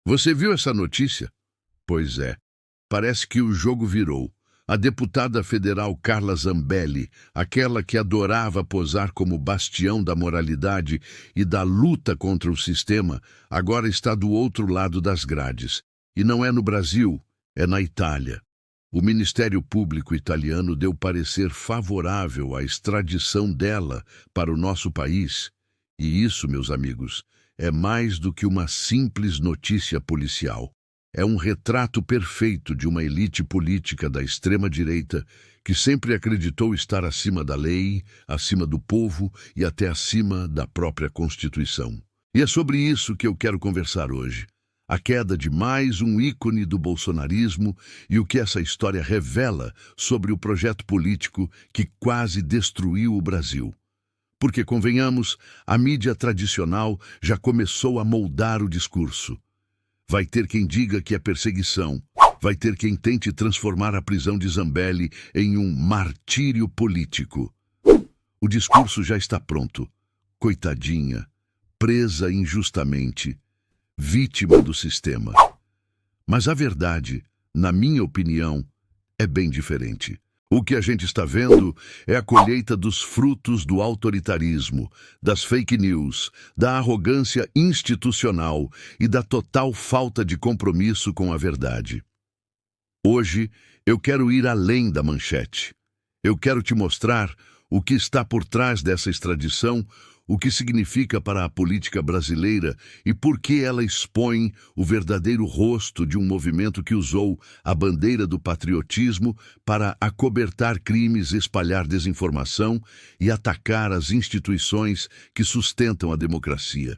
Você viu essa notícia? Pois é, parece que o jogo virou. A deputada federal Carla Zambelli, aquela que adorava posar como bastião da moralidade e da luta contra o sistema, agora está do outro lado das grades. E não é no Brasil, é na Itália. O Ministério Público italiano deu parecer favorável à extradição dela para o nosso país. E isso, meus amigos, é mais do que uma simples notícia policial. É um retrato perfeito de uma elite política da extrema-direita que sempre acreditou estar acima da lei, acima do povo e até acima da própria Constituição. E é sobre isso que eu quero conversar hoje. A queda de mais um ícone do bolsonarismo e o que essa história revela sobre o projeto político que quase destruiu o Brasil. Porque, convenhamos, a mídia tradicional já começou a moldar o discurso. Vai ter quem diga que é perseguição. Vai ter quem tente transformar a prisão de Zambelli em um martírio político. O discurso já está pronto. Coitadinha, presa injustamente, vítima do sistema. Mas a verdade, na minha opinião, é bem diferente. O que a gente está vendo é a colheita dos frutos do autoritarismo, das fake news, da arrogância institucional e da total falta de compromisso com a verdade. Hoje, eu quero ir além da manchete. Eu quero te mostrar o que está por trás dessa extradição, o que significa para a política brasileira e por que ela expõe o verdadeiro rosto de um movimento que usou a bandeira do patriotismo para acobertar crimes, espalhar desinformação e atacar as instituições que sustentam a democracia.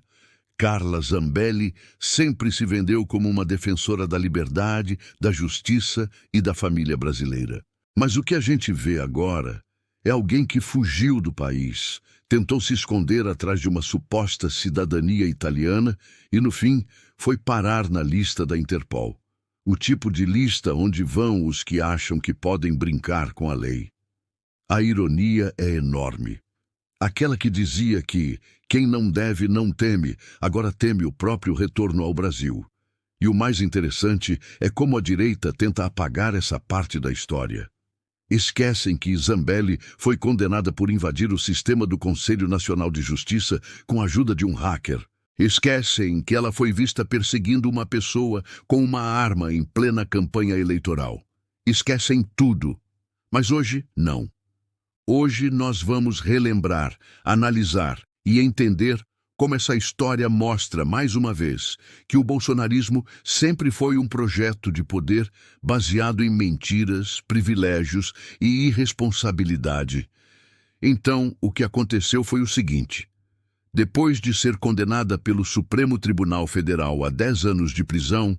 Carla Zambelli sempre se vendeu como uma defensora da liberdade, da justiça e da família brasileira. Mas o que a gente vê agora é alguém que fugiu do país, tentou se esconder atrás de uma suposta cidadania italiana e, no fim, foi parar na lista da Interpol. O tipo de lista onde vão os que acham que podem brincar com a lei. A ironia é enorme. Aquela que dizia que quem não deve não teme, agora teme o próprio retorno ao Brasil. E o mais interessante é como a direita tenta apagar essa parte da história. Esquecem que Zambelli foi condenada por invadir o sistema do Conselho Nacional de Justiça com a ajuda de um hacker. Esquecem que ela foi vista perseguindo uma pessoa com uma arma em plena campanha eleitoral. Esquecem tudo. Mas hoje, não. Hoje nós vamos relembrar, analisar e entender como essa história mostra, mais uma vez, que o bolsonarismo sempre foi um projeto de poder baseado em mentiras, privilégios e irresponsabilidade. Então, o que aconteceu foi o seguinte. Depois de ser condenada pelo Supremo Tribunal Federal a 10 anos de prisão,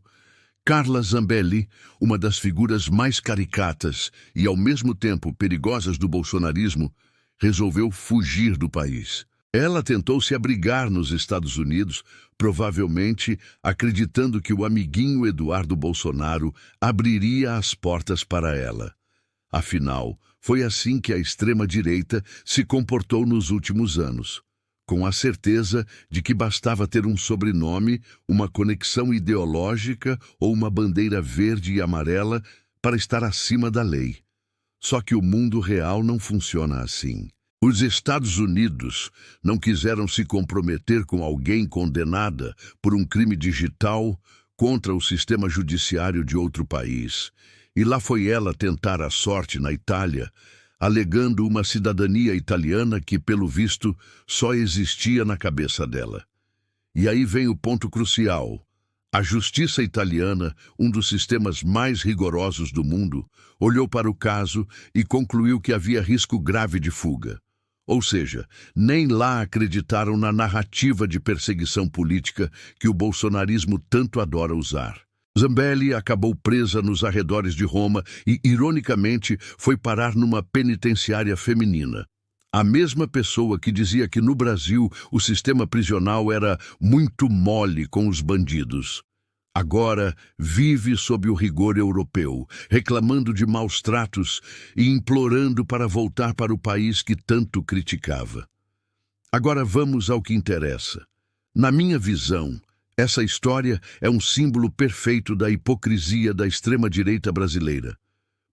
Carla Zambelli, uma das figuras mais caricatas e ao mesmo tempo perigosas do bolsonarismo, resolveu fugir do país. Ela tentou se abrigar nos Estados Unidos, provavelmente acreditando que o amiguinho Eduardo Bolsonaro abriria as portas para ela. Afinal, foi assim que a extrema-direita se comportou nos últimos anos, com a certeza de que bastava ter um sobrenome, uma conexão ideológica ou uma bandeira verde e amarela para estar acima da lei. Só que o mundo real não funciona assim. Os Estados Unidos não quiseram se comprometer com alguém condenada por um crime digital contra o sistema judiciário de outro país. E lá foi ela tentar a sorte na Itália, alegando uma cidadania italiana que, pelo visto, só existia na cabeça dela. E aí vem o ponto crucial. A justiça italiana, um dos sistemas mais rigorosos do mundo, olhou para o caso e concluiu que havia risco grave de fuga. Ou seja, nem lá acreditaram na narrativa de perseguição política que o bolsonarismo tanto adora usar. Zambelli acabou presa nos arredores de Roma e, ironicamente, foi parar numa penitenciária feminina. A mesma pessoa que dizia que no Brasil o sistema prisional era muito mole com os bandidos. Agora vive sob o rigor europeu, reclamando de maus tratos e implorando para voltar para o país que tanto criticava. Agora vamos ao que interessa. Na minha visão, Essa história é um símbolo perfeito da hipocrisia da extrema-direita brasileira.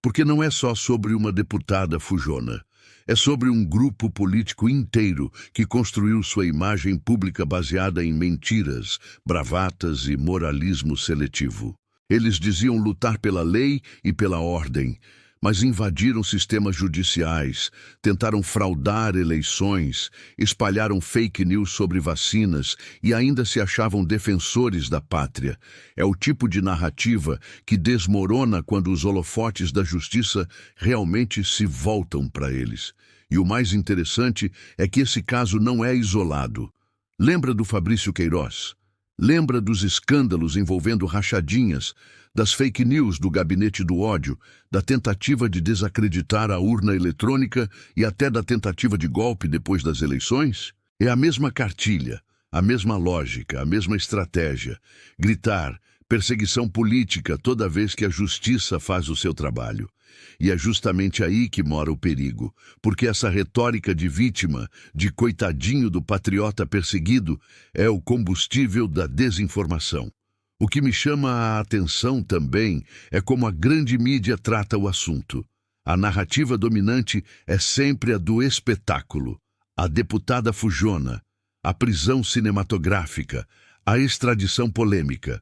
Porque não é só sobre uma deputada fujona. É sobre um grupo político inteiro que construiu sua imagem pública baseada em mentiras, bravatas e moralismo seletivo. Eles diziam lutar pela lei e pela ordem, mas invadiram sistemas judiciais, tentaram fraudar eleições, espalharam fake news sobre vacinas e ainda se achavam defensores da pátria. É o tipo de narrativa que desmorona quando os holofotes da justiça realmente se voltam para eles. E o mais interessante é que esse caso não é isolado. Lembra do Fabrício Queiroz? Lembra dos escândalos envolvendo rachadinhas, das fake news do gabinete do ódio, da tentativa de desacreditar a urna eletrônica e até da tentativa de golpe depois das eleições? É a mesma cartilha, a mesma lógica, a mesma estratégia. Gritar, perseguição política toda vez que a justiça faz o seu trabalho. E é justamente aí que mora o perigo, porque essa retórica de vítima, de coitadinho do patriota perseguido, é o combustível da desinformação. O que me chama a atenção também é como a grande mídia trata o assunto. A narrativa dominante é sempre a do espetáculo, a deputada fujona, a prisão cinematográfica, a extradição polêmica.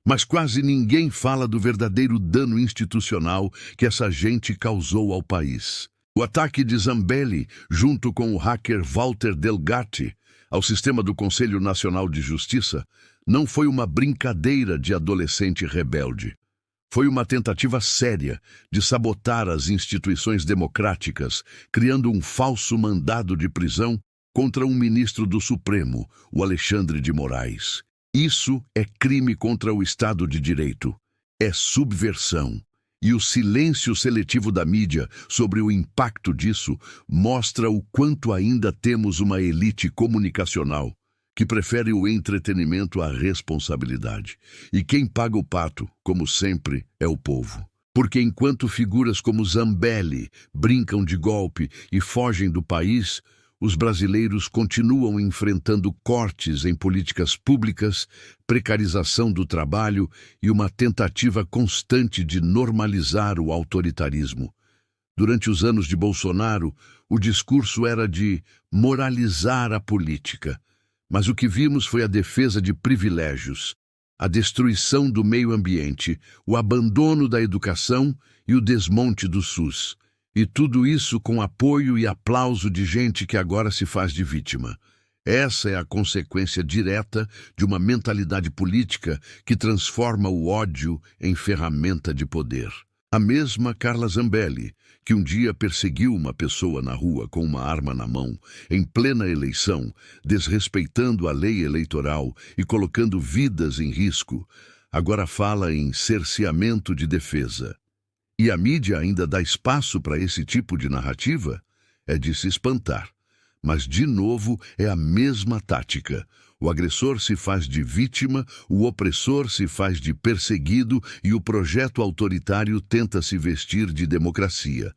Mas quase ninguém fala do verdadeiro dano institucional que essa gente causou ao país. O ataque de Zambelli, junto com o hacker Walter Delgatti, ao sistema do Conselho Nacional de Justiça, não foi uma brincadeira de adolescente rebelde. Foi uma tentativa séria de sabotar as instituições democráticas, criando um falso mandado de prisão contra um ministro do Supremo, o Alexandre de Moraes. Isso é crime contra o Estado de Direito. É subversão. E o silêncio seletivo da mídia sobre o impacto disso mostra o quanto ainda temos uma elite comunicacional que prefere o entretenimento à responsabilidade. E quem paga o pato, como sempre, é o povo. Porque enquanto figuras como Zambelli brincam de golpe e fogem do país, os brasileiros continuam enfrentando cortes em políticas públicas, precarização do trabalho e uma tentativa constante de normalizar o autoritarismo. Durante os anos de Bolsonaro, o discurso era de moralizar a política, mas o que vimos foi a defesa de privilégios, a destruição do meio ambiente, o abandono da educação e o desmonte do SUS. E tudo isso com apoio e aplauso de gente que agora se faz de vítima. Essa é a consequência direta de uma mentalidade política que transforma o ódio em ferramenta de poder. A mesma Carla Zambelli, que um dia perseguiu uma pessoa na rua com uma arma na mão, em plena eleição, desrespeitando a lei eleitoral e colocando vidas em risco, agora fala em cerceamento de defesa. E a mídia ainda dá espaço para esse tipo de narrativa? É de se espantar. Mas, de novo, é a mesma tática. O agressor se faz de vítima, o opressor se faz de perseguido e o projeto autoritário tenta se vestir de democracia.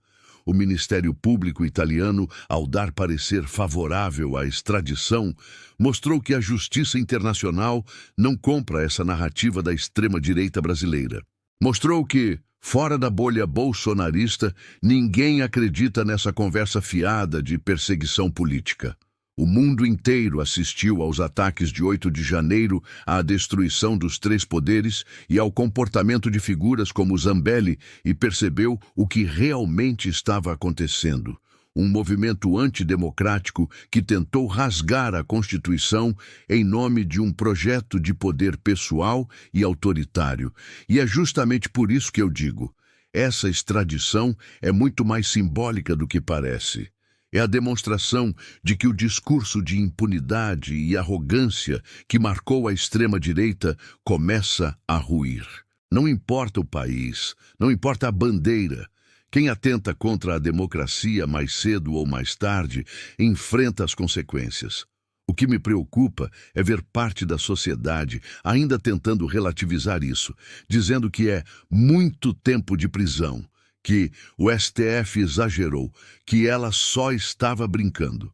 O Ministério Público italiano, ao dar parecer favorável à extradição, mostrou que a justiça internacional não compra essa narrativa da extrema-direita brasileira. Mostrou que, fora da bolha bolsonarista, ninguém acredita nessa conversa fiada de perseguição política. O mundo inteiro assistiu aos ataques de 8 de janeiro, à destruição dos 3 poderes e ao comportamento de figuras como Zambelli e percebeu o que realmente estava acontecendo. Um movimento antidemocrático que tentou rasgar a Constituição em nome de um projeto de poder pessoal e autoritário. E é justamente por isso que eu digo, essa extradição é muito mais simbólica do que parece. É a demonstração de que o discurso de impunidade e arrogância que marcou a extrema-direita começa a ruir. Não importa o país, não importa a bandeira. Quem atenta contra a democracia mais cedo ou mais tarde enfrenta as consequências. O que me preocupa é ver parte da sociedade ainda tentando relativizar isso, dizendo que é muito tempo de prisão, que o STF exagerou, que ela só estava brincando.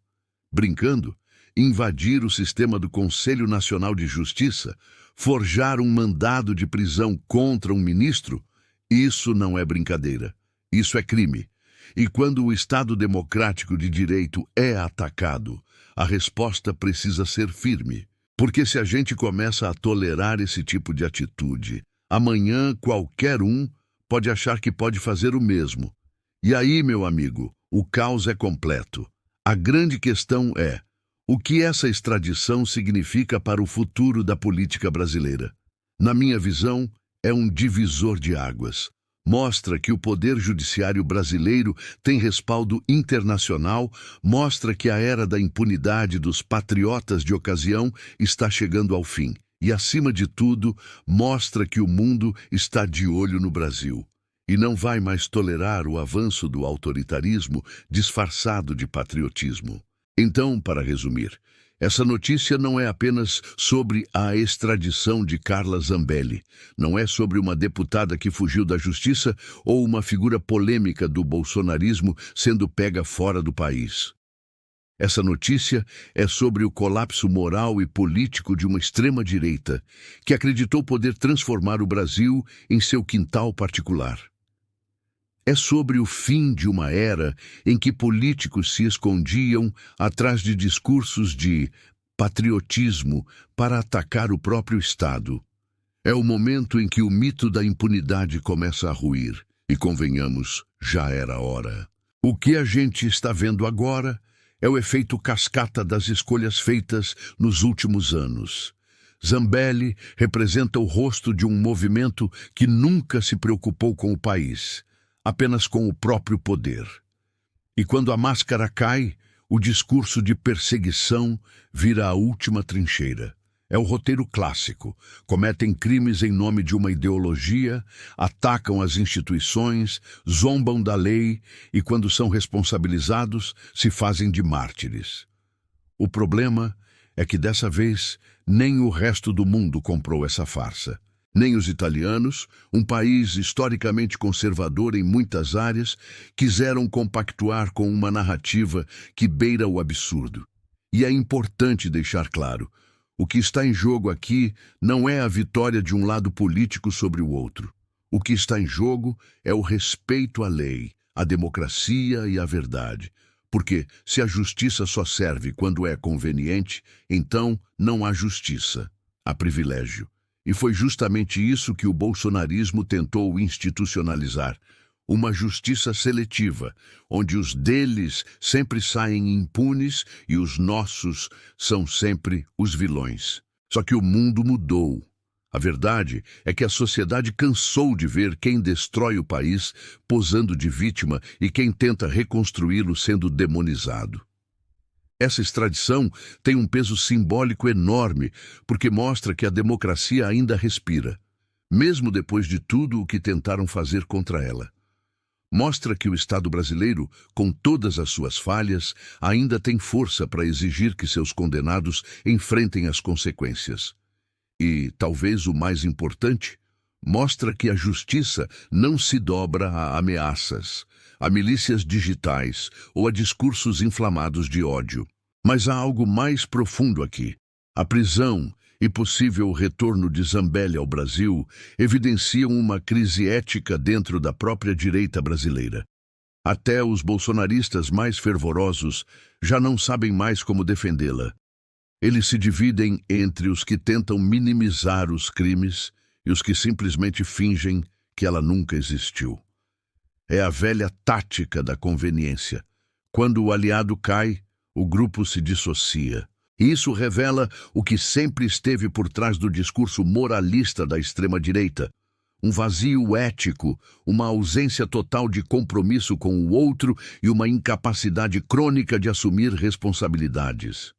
Brincando? Invadir o sistema do Conselho Nacional de Justiça? forjar um mandado de prisão contra um ministro, isso não é brincadeira. Isso é crime. E quando o Estado democrático de direito é atacado, a resposta precisa ser firme. Porque se a gente começa a tolerar esse tipo de atitude, amanhã qualquer um pode achar que pode fazer o mesmo. E aí, meu amigo, o caos é completo. A grande questão é: o que essa extradição significa para o futuro da política brasileira? Na minha visão, é um divisor de águas. Mostra que o poder judiciário brasileiro tem respaldo internacional, mostra que a era da impunidade dos patriotas de ocasião está chegando ao fim. E, acima de tudo, mostra que o mundo está de olho no Brasil e não vai mais tolerar o avanço do autoritarismo disfarçado de patriotismo. Então, para resumir, essa notícia não é apenas sobre a extradição de Carla Zambelli, não é sobre uma deputada que fugiu da justiça ou uma figura polêmica do bolsonarismo sendo pega fora do país. Essa notícia é sobre o colapso moral e político de uma extrema-direita que acreditou poder transformar o Brasil em seu quintal particular. É sobre o fim de uma era em que políticos se escondiam atrás de discursos de patriotismo para atacar o próprio Estado. É o momento em que o mito da impunidade começa a ruir. E, convenhamos, já era a hora. O que a gente está vendo agora é o efeito cascata das escolhas feitas nos últimos anos. Zambelli representa o rosto de um movimento que nunca se preocupou com o país, apenas com o próprio poder. E quando a máscara cai, o discurso de perseguição vira a última trincheira. É o roteiro clássico. Cometem crimes em nome de uma ideologia, atacam as instituições, zombam da lei e, quando são responsabilizados, se fazem de mártires. O problema é que, dessa vez, nem o resto do mundo comprou essa farsa. Nem os italianos, um país historicamente conservador em muitas áreas, quiseram compactuar com uma narrativa que beira o absurdo. E é importante deixar claro: o que está em jogo aqui não é a vitória de um lado político sobre o outro. O que está em jogo é o respeito à lei, à democracia e à verdade. Porque, se a justiça só serve quando é conveniente, então não há justiça, há privilégio. E foi justamente isso que o bolsonarismo tentou institucionalizar. Uma justiça seletiva, onde os deles sempre saem impunes e os nossos são sempre os vilões. Só que o mundo mudou. A verdade é que a sociedade cansou de ver quem destrói o país posando de vítima e quem tenta reconstruí-lo sendo demonizado. Essa extradição tem um peso simbólico enorme, porque mostra que a democracia ainda respira, mesmo depois de tudo o que tentaram fazer contra ela. Mostra que o Estado brasileiro, com todas as suas falhas, ainda tem força para exigir que seus condenados enfrentem as consequências. E, talvez o mais importante, mostra que a justiça não se dobra a ameaças, a milícias digitais ou a discursos inflamados de ódio. Mas há algo mais profundo aqui. A prisão e possível retorno de Zambelli ao Brasil evidenciam uma crise ética dentro da própria direita brasileira. Até os bolsonaristas mais fervorosos já não sabem mais como defendê-la. Eles se dividem entre os que tentam minimizar os crimes e os que simplesmente fingem que ela nunca existiu. É a velha tática da conveniência. Quando o aliado cai, o grupo se dissocia. E isso revela o que sempre esteve por trás do discurso moralista da extrema-direita. Um vazio ético, uma ausência total de compromisso com o outro e uma incapacidade crônica de assumir responsabilidades.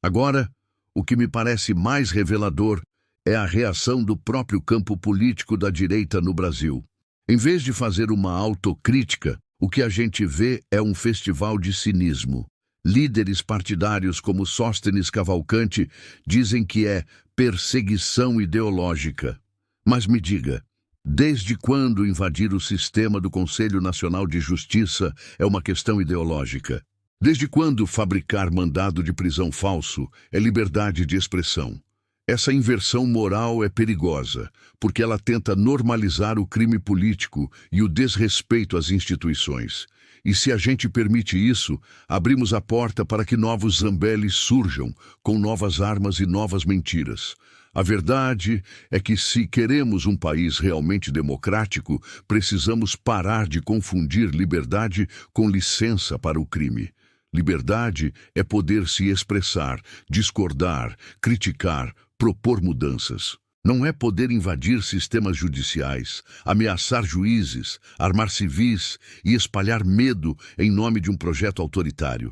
Agora, o que me parece mais revelador é a reação do próprio campo político da direita no Brasil. Em vez de fazer uma autocrítica, o que a gente vê é um festival de cinismo. Líderes partidários como Sóstenes Cavalcanti dizem que é perseguição ideológica. Mas me diga, desde quando invadir o sistema do Conselho Nacional de Justiça é uma questão ideológica? Desde quando fabricar mandado de prisão falso é liberdade de expressão? Essa inversão moral é perigosa, porque ela tenta normalizar o crime político e o desrespeito às instituições. E se a gente permite isso, abrimos a porta para que novos Zambellis surjam, com novas armas e novas mentiras. A verdade é que, se queremos um país realmente democrático, precisamos parar de confundir liberdade com licença para o crime. Liberdade é poder se expressar, discordar, criticar, propor mudanças. Não é poder invadir sistemas judiciais, ameaçar juízes, armar civis e espalhar medo em nome de um projeto autoritário.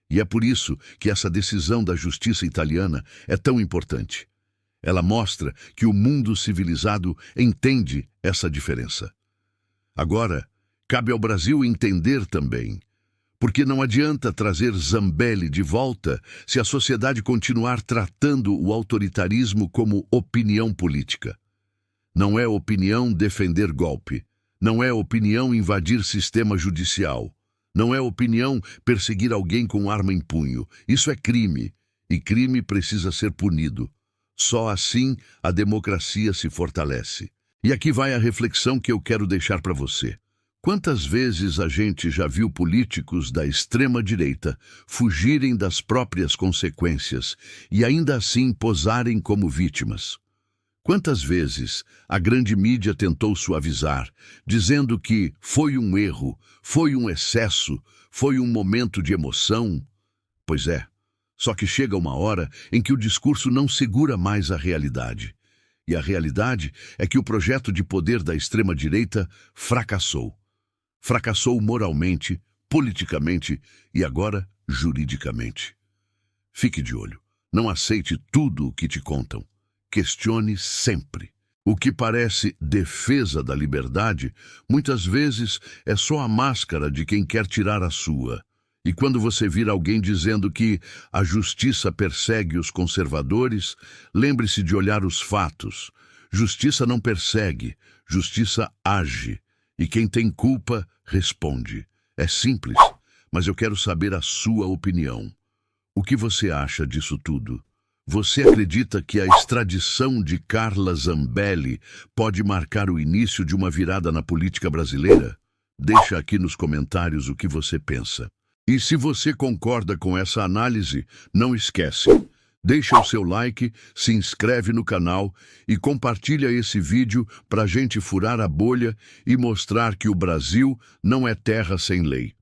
E é por isso que essa decisão da justiça italiana é tão importante. Ela mostra que o mundo civilizado entende essa diferença. Agora, cabe ao Brasil entender também. Porque não adianta trazer Zambelli de volta se a sociedade continuar tratando o autoritarismo como opinião política. Não é opinião defender golpe. Não é opinião invadir sistema judicial. Não é opinião perseguir alguém com arma em punho. Isso é crime, e crime precisa ser punido. Só assim a democracia se fortalece. E aqui vai a reflexão que eu quero deixar para você. Quantas vezes a gente já viu políticos da extrema-direita fugirem das próprias consequências e ainda assim posarem como vítimas? Quantas vezes a grande mídia tentou suavizar, dizendo que foi um erro, foi um excesso, foi um momento de emoção? Pois é, só que chega uma hora em que o discurso não segura mais a realidade. E a realidade é que o projeto de poder da extrema-direita fracassou. Fracassou moralmente, politicamente e agora juridicamente. Fique de olho. Não aceite tudo o que te contam. Questione sempre. O que parece defesa da liberdade, muitas vezes é só a máscara de quem quer tirar a sua. E quando você vir alguém dizendo que a justiça persegue os conservadores, lembre-se de olhar os fatos. Justiça não persegue, justiça age. E quem tem culpa, responde. É simples, mas eu quero saber a sua opinião. O que você acha disso tudo? Você acredita que a extradição de Carla Zambelli pode marcar o início de uma virada na política brasileira? Deixa aqui nos comentários o que você pensa. E se você concorda com essa análise, não esquece. Deixa o seu like, se inscreve no canal e compartilha esse vídeo para a gente furar a bolha e mostrar que o Brasil não é terra sem lei.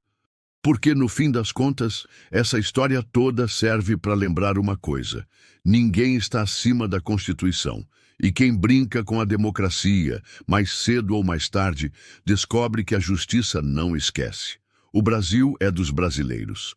Porque, no fim das contas, essa história toda serve para lembrar uma coisa: ninguém está acima da Constituição. E quem brinca com a democracia, mais cedo ou mais tarde, descobre que a justiça não esquece. O Brasil é dos brasileiros.